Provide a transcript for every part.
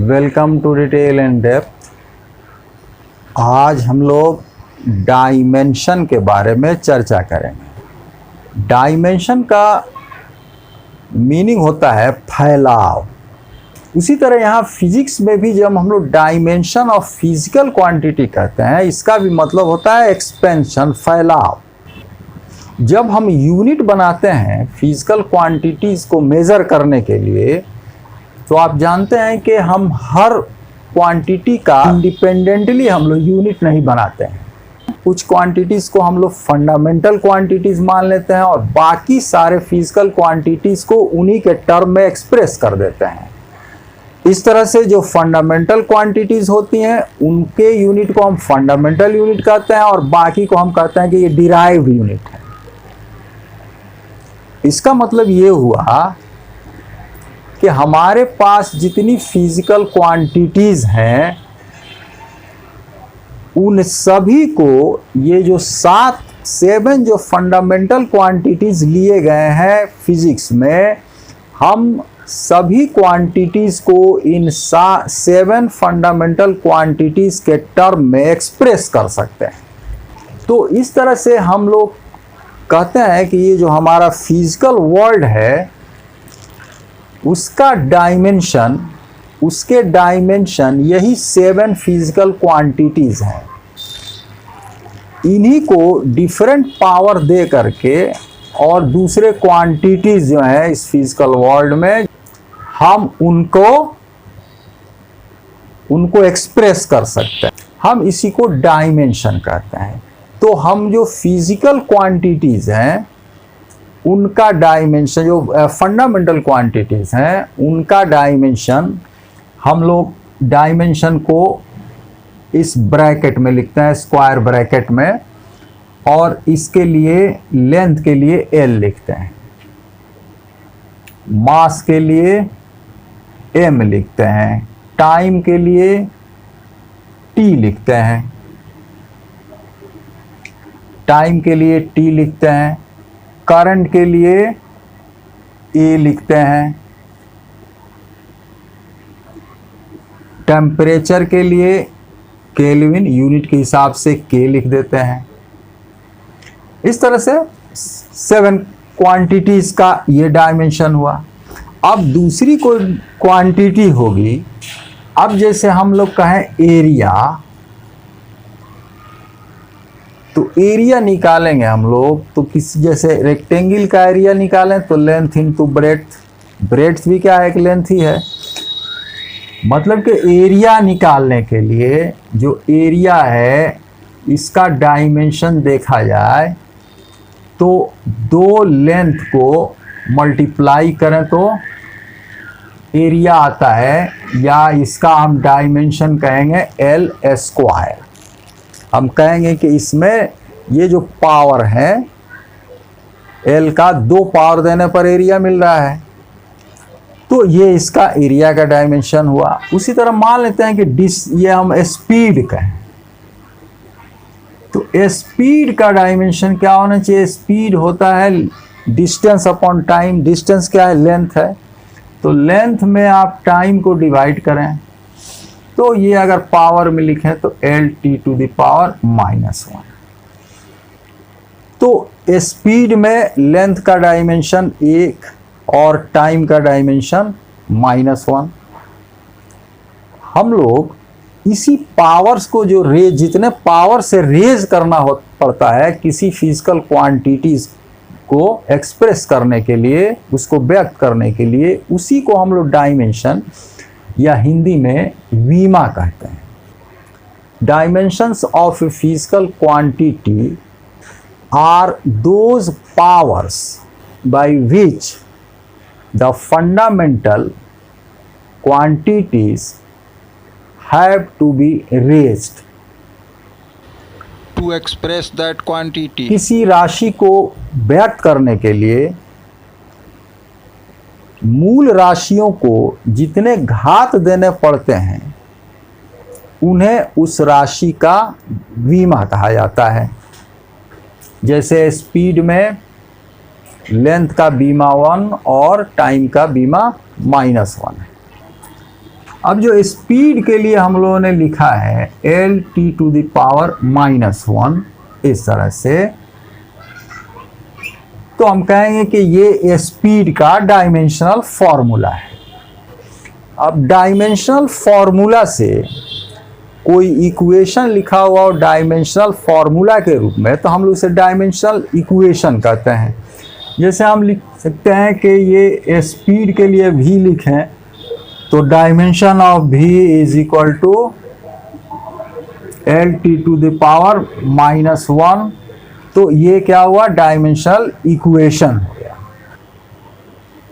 Welcome to detail and depth. आज हम लोग डायमेंशन के बारे में चर्चा करेंगे। डायमेंशन का मीनिंग होता है फैलाव। उसी तरह यहाँ फिजिक्स में भी जब हम लोग डायमेंशन ऑफ फिजिकल क्वांटिटी कहते हैं, इसका भी मतलब होता है एक्सपेंशन, फैलाव। जब हम यूनिट बनाते हैं फिजिकल क्वांटिटीज़ को मेज़र करने के लिए, तो आप जानते हैं कि हम हर क्वांटिटी का इंडिपेंडेंटली हम लोग यूनिट नहीं बनाते हैं। कुछ क्वांटिटीज़ को हम लोग फंडामेंटल क्वांटिटीज़ मान लेते हैं और बाकी सारे फिजिकल क्वांटिटीज़ को उन्हीं के टर्म में एक्सप्रेस कर देते हैं। इस तरह से जो फंडामेंटल क्वांटिटीज़ होती हैं उनके यूनिट को हम फंडामेंटल यूनिट कहते हैं और बाकी को हम कहते हैं कि ये डिराइव्ड यूनिट है। इसका मतलब ये हुआ कि हमारे पास जितनी फिजिकल क्वांटिटीज़ हैं उन सभी को ये जो 7 जो फंडामेंटल क्वांटिटीज़ लिए गए हैं फिजिक्स में, हम सभी क्वांटिटीज़ को इन 7 फंडामेंटल क्वांटिटीज़ के टर्म में एक्सप्रेस कर सकते हैं। तो इस तरह से हम लोग कहते हैं कि ये जो हमारा फिजिकल वर्ल्ड है उसका डायमेंशन, उसके डायमेंशन यही 7 फिजिकल क्वांटिटीज़ हैं। इन्हीं को डिफरेंट पावर दे करके और दूसरे क्वांटिटीज़ जो हैं इस फिजिकल वर्ल्ड में, हम उनको एक्सप्रेस कर सकते हैं। हम इसी को डायमेंशन कहते हैं। तो हम जो फिजिकल क्वांटिटीज़ हैं उनका डायमेंशन, जो फंडामेंटल क्वांटिटीज़ हैं उनका डायमेंशन, हम लोग डायमेंशन को इस ब्रैकेट में लिखते हैं, स्क्वायर ब्रैकेट में, और इसके लिए लेंथ के लिए L लिखते हैं, मास के लिए M लिखते हैं, टाइम के लिए T लिखते हैं, टाइम के लिए T लिखते हैं, करंट के लिए A लिखते हैं, टेम्परेचर के लिए केल्विन यूनिट के हिसाब से K लिख देते हैं। इस तरह से 7 क्वांटिटीज़ का ये डायमेंशन हुआ। अब दूसरी कोई क्वांटिटी होगी, अब जैसे हम लोग कहें एरिया, तो एरिया निकालेंगे हम लोग, तो किसी जैसे रेक्टेंगल का एरिया निकालें तो लेंथ इंटू ब्रेड्थ, ब्रेड्थ भी क्या है, एक लेंथ ही है। मतलब कि एरिया निकालने के लिए जो एरिया है इसका डायमेंशन देखा जाए तो 2 लेंथ को मल्टीप्लाई करें तो एरिया आता है, या इसका हम डायमेंशन कहेंगे L स्क्वायर। हम कहेंगे कि इसमें ये जो पावर है L का 2 पावर देने पर एरिया मिल रहा है, तो ये इसका एरिया का डायमेंशन हुआ। उसी तरह मान लेते हैं कि ये हम स्पीड कहें, तो स्पीड का डायमेंशन क्या होना चाहिए? स्पीड होता है डिस्टेंस अपॉन टाइम। डिस्टेंस क्या है? लेंथ है। तो लेंथ में आप टाइम को डिवाइड करें तो ये अगर पावर में लिखें तो LT⁻⁻1। तो स्पीड में लेंथ का डायमेंशन 1 और टाइम का डायमेंशन -1। हम लोग इसी पावर्स को जो जितने पावर से रेज करना पड़ता है किसी फिजिकल क्वांटिटीज को एक्सप्रेस करने के लिए, उसको व्यक्त करने के लिए, उसी को हम लोग डायमेंशन या हिंदी में वीमा कहते हैं। Dimensions of a physical quantity are those powers by which the fundamental quantities have to be raised to express that quantity। किसी राशि को व्यक्त करने के लिए मूल राशियों को जितने घात देने पड़ते हैं उन्हें उस राशि का वीमा कहा जाता है। जैसे स्पीड में लेंथ का बीमा 1 और टाइम का बीमा -1 है। अब जो स्पीड के लिए हम लोगों ने लिखा है Lt⁻⁻1 इस तरह से, तो हम कहेंगे कि ये स्पीड का डायमेंशनल फॉर्मूला है। अब डायमेंशनल फॉर्मूला से कोई इक्वेशन लिखा हुआ हो डायमेंशनल फॉर्मूला के रूप में, तो हम लोग उसे डायमेंशनल इक्वेशन कहते हैं। जैसे हम लिख सकते हैं कि ये स्पीड के लिए v लिखें तो dimension of v is equal to Lt⁻⁻1, तो ये क्या हुआ, डायमेंशनल इक्वेशन हो गया।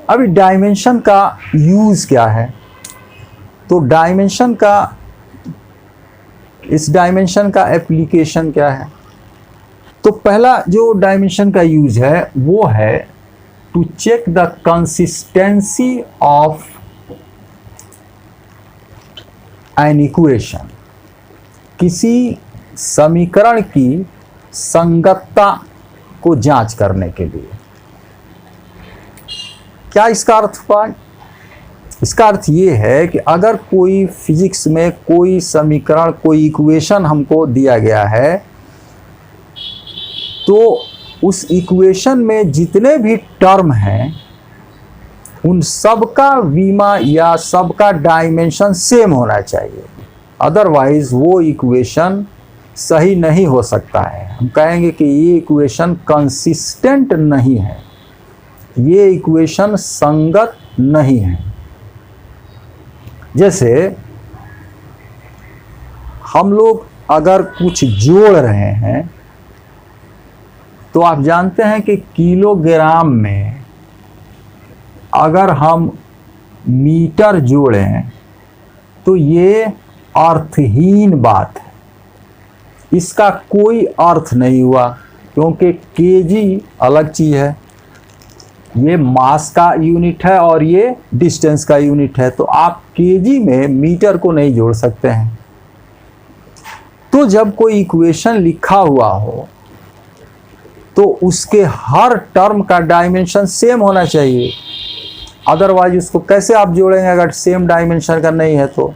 अभी डायमेंशन का यूज क्या है, तो डायमेंशन का, इस डायमेंशन का एप्लीकेशन क्या है। तो पहला जो डायमेंशन का यूज है वो है to check the consistency of an equation, किसी समीकरण की संगतता को जांच करने के लिए। क्या इसका अर्थ हुआ? इसका अर्थ ये है कि अगर कोई फिजिक्स में कोई समीकरण, कोई इक्वेशन हमको दिया गया है, तो उस इक्वेशन में जितने भी टर्म हैं उन सबका वीमा या सबका डायमेंशन सेम होना चाहिए, अदरवाइज वो इक्वेशन सही नहीं हो सकता है। हम कहेंगे कि ये इक्वेशन कंसिस्टेंट नहीं है, ये इक्वेशन संगत नहीं है। जैसे हम लोग अगर कुछ जोड़ रहे हैं तो आप जानते हैं कि किलोग्राम में अगर हम मीटर जोड़ें तो ये अर्थहीन बात है, इसका कोई अर्थ नहीं हुआ, क्योंकि केजी अलग चीज है, ये मास का यूनिट है और ये डिस्टेंस का यूनिट है, तो आप केजी में मीटर को नहीं जोड़ सकते हैं। तो जब कोई इक्वेशन लिखा हुआ हो तो उसके हर टर्म का डायमेंशन सेम होना चाहिए, अदरवाइज उसको कैसे आप जोड़ेंगे अगर सेम डायमेंशन का नहीं है तो।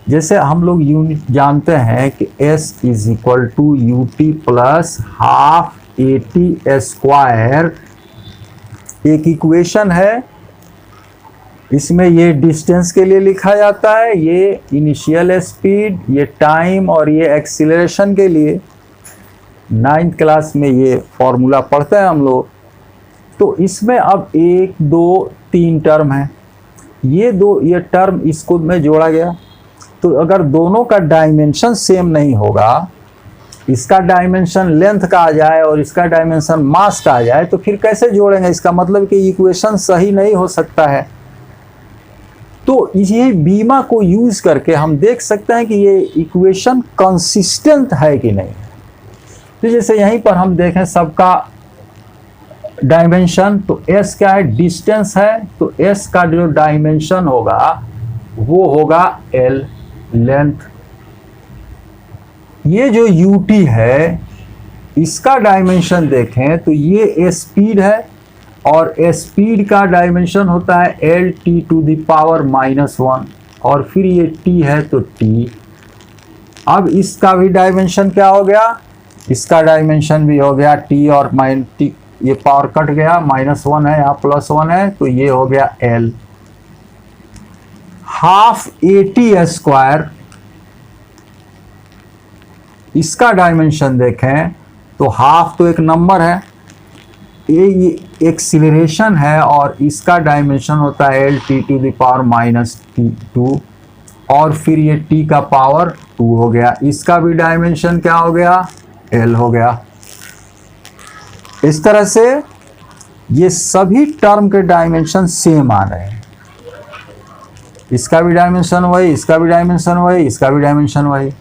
जैसे हम लोग यूनिट जानते हैं कि S is equal to ut plus half AT square, एक इक्वेशन है, इसमें ये डिस्टेंस के लिए लिखा जाता है, ये इनिशियल स्पीड, ये टाइम और ये एक्सीलरेशन के लिए। 9th क्लास में ये फॉर्मूला पढ़ते हैं हम लोग। तो इसमें अब 1 2 3 टर्म है, ये टर्म इसको में जोड़ा गया, तो अगर दोनों का डायमेंशन सेम नहीं होगा, इसका डायमेंशन लेंथ का आ जाए और इसका डायमेंशन मास का आ जाए, तो फिर कैसे जोड़ेंगे? इसका मतलब कि इक्वेशन सही नहीं हो सकता है। तो ये बीमा को यूज करके हम देख सकते हैं कि ये इक्वेशन कंसिस्टेंट है कि नहीं। तो जैसे यहीं पर हम देखें सबका डायमेंशन, तो S क्या है, डिस्टेंस है, तो S का जो डायमेंशन होगा वो होगा L, लेंथ। ये जो ut है इसका डायमेंशन देखें तो ये स्पीड है और स्पीड का डायमेंशन होता है Lt⁻⁻1 और फिर ये t है तो t। अब इसका भी डायमेंशन क्या हो गया, इसका डायमेंशन भी हो गया t और t, ये पावर कट गया, -1 है यहाँ +1 है, तो ये हो गया L। हाफ AT स्क्वायर, इसका डायमेंशन देखें तो हाफ तो एक नंबर है, ये एक्सीलरेशन है और इसका डायमेंशन होता है Lt⁻⁻2 और फिर ये t का पावर 2 हो गया, इसका भी डायमेंशन क्या हो गया, L हो गया। इस तरह से ये सभी टर्म के डायमेंशन सेम आ रहे हैं, इसका भी डायमेंशन वही, इसका भी डायमेंशन वही, इसका भी डायमेंशन वही।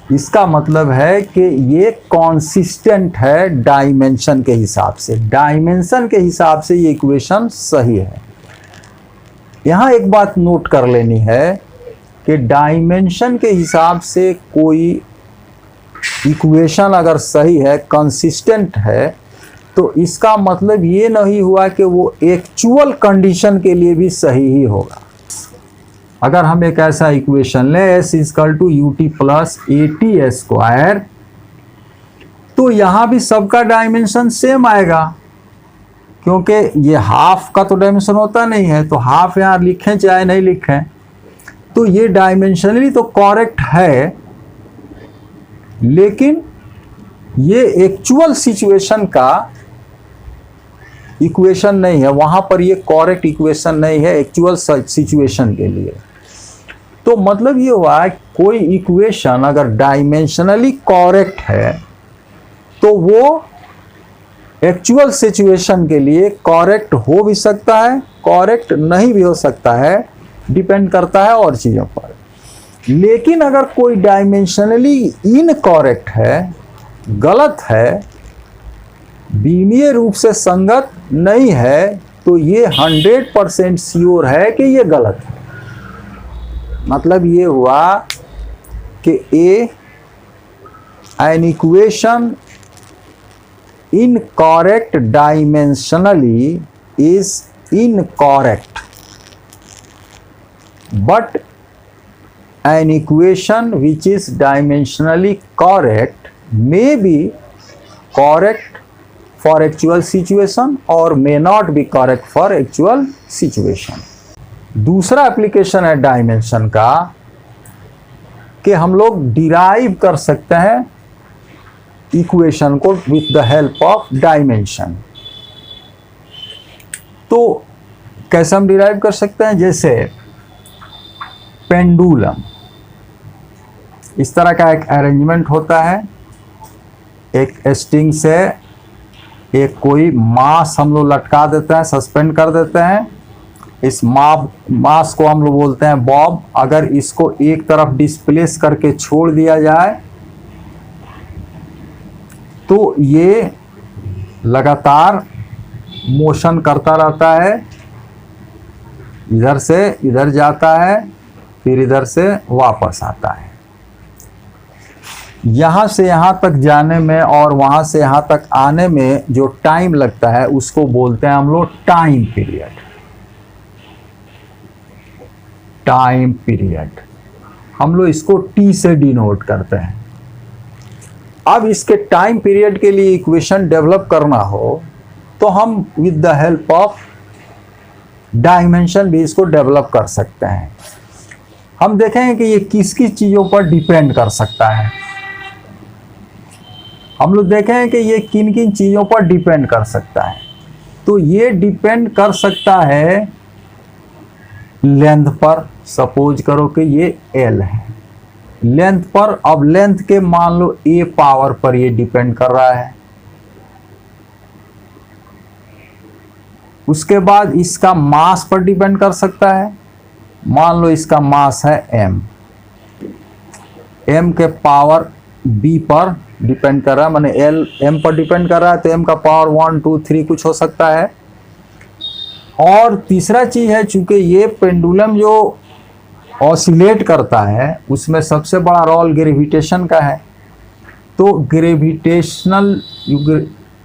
इसका मतलब है कि ये कॉन्सिस्टेंट है डायमेंशन के हिसाब से, डायमेंशन के हिसाब से ये इक्वेशन सही है। यहाँ एक बात नोट कर लेनी है कि डायमेंशन के हिसाब से कोई इक्वेशन अगर सही है, कंसिस्टेंट है, तो इसका मतलब ये नहीं हुआ कि वो एक्चुअल कंडीशन के लिए भी सही ही होगा। अगर हम एक ऐसा इक्वेशन लें s is equal to u t plus a t square, तो यहां भी सबका डायमेंशन सेम आएगा, क्योंकि ये हाफ का तो डायमेंशन होता नहीं है, तो हाफ यहाँ लिखें चाहे नहीं लिखें, तो ये डायमेंशनली तो करेक्ट है, लेकिन ये एक्चुअल सिचुएशन का इक्वेशन नहीं है, वहां पर ये करेक्ट इक्वेशन नहीं है एक्चुअल सिचुएशन के लिए। तो मतलब ये हुआ कोई इक्वेशन अगर डायमेंशनली करेक्ट है तो वो एक्चुअल सिचुएशन के लिए करेक्ट हो भी सकता है, करेक्ट नहीं भी हो सकता है, डिपेंड करता है और चीज़ों पर। लेकिन अगर कोई डायमेंशनली इनकरेक्ट है, गलत है, बीमीय रूप से संगत नहीं है, तो ये 100% श्योर है कि ये गलत है। मतलब ये हुआ कि an equation incorrect dimensionally is incorrect, but an equation which is dimensionally correct may be correct for actual situation or may not be correct for actual situation. दूसरा एप्लीकेशन है डायमेंशन का कि हम लोग डिराइव कर सकते हैं इक्वेशन को with the help of dimension. तो कैसे हम डिराइव कर सकते हैं? जैसे पेंडुलम, इस तरह का एक अरेंजमेंट होता है, एक स्ट्रिंग से एक कोई मास हम लोग लटका देते हैं, सस्पेंड कर देते हैं। इस मास को हम लोग बोलते हैं बॉब। अगर इसको एक तरफ डिस्प्लेस करके छोड़ दिया जाए तो ये लगातार मोशन करता रहता है, इधर से इधर जाता है, फिर इधर से वापस आता है। यहाँ से यहाँ तक जाने में और वहाँ से यहाँ तक आने में जो टाइम लगता है उसको बोलते हैं हम लोग टाइम पीरियड। टाइम पीरियड हम लोग इसको टी से डिनोट करते हैं। अब इसके टाइम पीरियड के लिए इक्वेशन डेवलप करना हो तो हम with the help of dimension भी इसको डेवलप कर सकते हैं। हम देखेंगे कि ये किस किस चीज़ों पर डिपेंड कर सकता है। हम लोग देखेंगे कि ये किन किन चीज़ों पर डिपेंड कर सकता है। तो ये डिपेंड कर सकता है लेंथ पर। सपोज करो कि ये एल है, लेंथ पर। अब लेंथ के मान लो ए पावर पर ये डिपेंड कर रहा है। उसके बाद इसका मास पर डिपेंड कर सकता है। मान लो इसका मास है एम, एम के पावर बी पर डिपेंड कर रहा है, माने एल एम पर डिपेंड कर रहा है, तो एम का पावर 1 2 3 कुछ हो सकता है। और तीसरा चीज है, चूंकि ये पेंडुलम जो ऑसिलेट करता है उसमें सबसे बड़ा रोल ग्रेविटेशन का है। तो ग्रेविटेशनल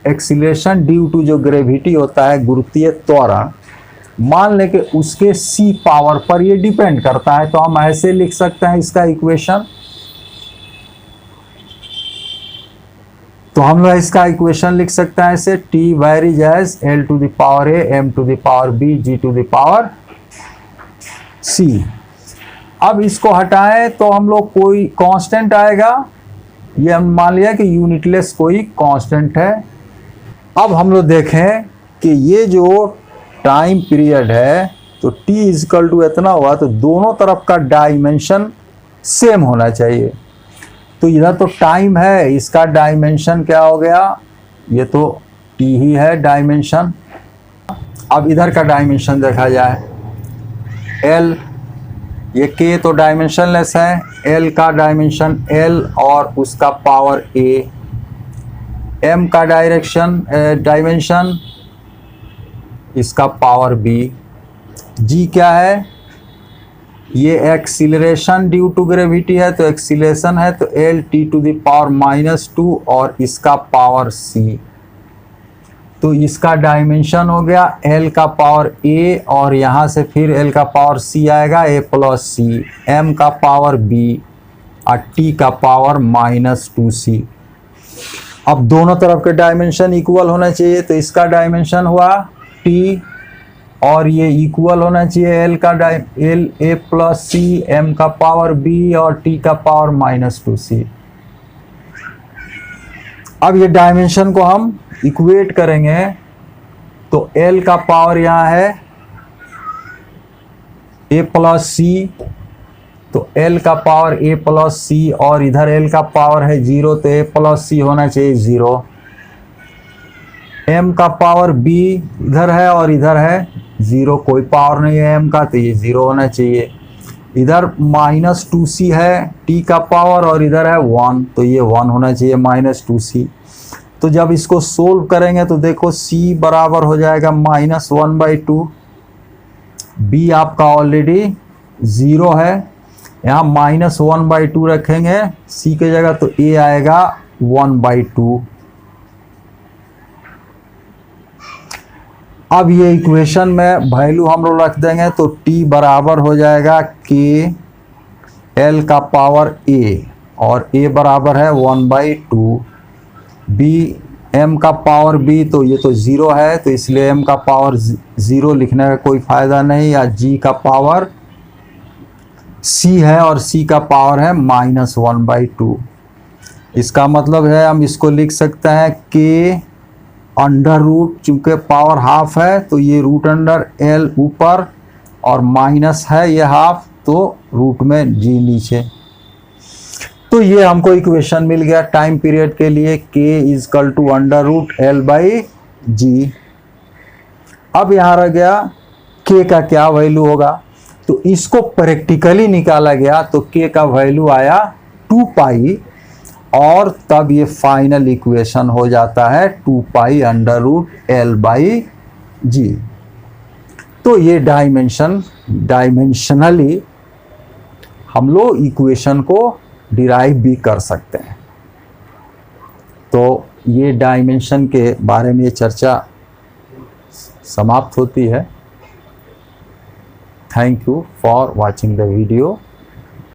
एक्सीलरेशन ड्यू टू जो ग्रेविटी होता है, गुरुत्वीय त्वरण, मान लें कि उसके सी पावर पर ये डिपेंड करता है। तो हम ऐसे लिख सकते हैं इसका इक्वेशन। तो हम लोग इसका इक्वेशन लिख सकते हैं ऐसे, T varies as L to the power A M to the power B G to the power C. अब इसको हटाएं तो हम लोग कोई कांस्टेंट आएगा। ये हम मान लिया कि यूनिटलेस कोई कांस्टेंट है। अब हम लोग देखें कि ये जो टाइम पीरियड है तो t इजकल टू इतना हुआ, तो दोनों तरफ का डायमेंशन सेम होना चाहिए। तो इधर तो टाइम है, इसका डायमेंशन क्या हो गया? ये तो t ही है डायमेंशन। अब इधर का डायमेंशन देखा जाए, l, ये k तो डायमेंशनलेस है, l का डायमेंशन l और उसका पावर a, m का डायमेंशन इसका पावर b, g क्या है? ये एक्सीलरेशन ड्यू टू ग्रेविटी है, तो एक्सीलरेशन है तो l t to the power -2 और इसका पावर c। तो इसका डायमेंशन हो गया l का पावर a और यहाँ से फिर l का पावर c आएगा a प्लस सी, m का पावर b और t का पावर -2c। अब दोनों तरफ के डायमेंशन इक्वल होना चाहिए, तो इसका डायमेंशन हुआ t और ये इक्वल होना चाहिए l का l a plus C, m का पावर b और t का पावर -2c। अब ये डायमेंशन को हम इक्वेट करेंगे तो l का पावर यहाँ है a प्लस सी, तो l का पावर a प्लस सी और इधर l का पावर है 0, तो a प्लस सी होना चाहिए 0। m का पावर b इधर है और इधर है 0, कोई पावर नहीं है m का, तो ये 0 होना चाहिए। इधर -2c है t का पावर और इधर है 1, तो ये 1 होना चाहिए -2c। तो जब इसको सोल्व करेंगे तो देखो c बराबर हो जाएगा -1/2, b आपका ऑलरेडी 0 है, यहाँ -1/2 रखेंगे c के जगह, तो a आएगा 1/2। अब ये इक्वेशन में वैल्यू हम लोग रख देंगे तो t बराबर हो जाएगा k l का पावर a और a बराबर है 1/2, b m का पावर b, तो ये तो 0 है तो इसलिए m का पावर 0 लिखने का कोई फ़ायदा नहीं, या g का पावर c है और c का पावर है -1/2। इसका मतलब है हम इसको लिख सकते हैं k अंडर रूट, चूँकि पावर हाफ है तो ये रूट अंडर l ऊपर और माइनस है ये हाफ, तो रूट में g नीचे। तो ये हमको इक्वेशन मिल गया टाइम पीरियड के लिए, k is equal to under root l/g। अब यहाँ रह गया k का क्या वैल्यू होगा, तो इसको प्रैक्टिकली निकाला गया तो k का वैल्यू आया 2 पाई और तब ये फाइनल इक्वेशन हो जाता है 2 पाई अंडर रूट l/g। तो ये डायमेंशनली हम लोग इक्वेशन को डिराइव भी कर सकते हैं। तो ये डायमेंशन के बारे में ये चर्चा समाप्त होती है। Thank you for watching the video.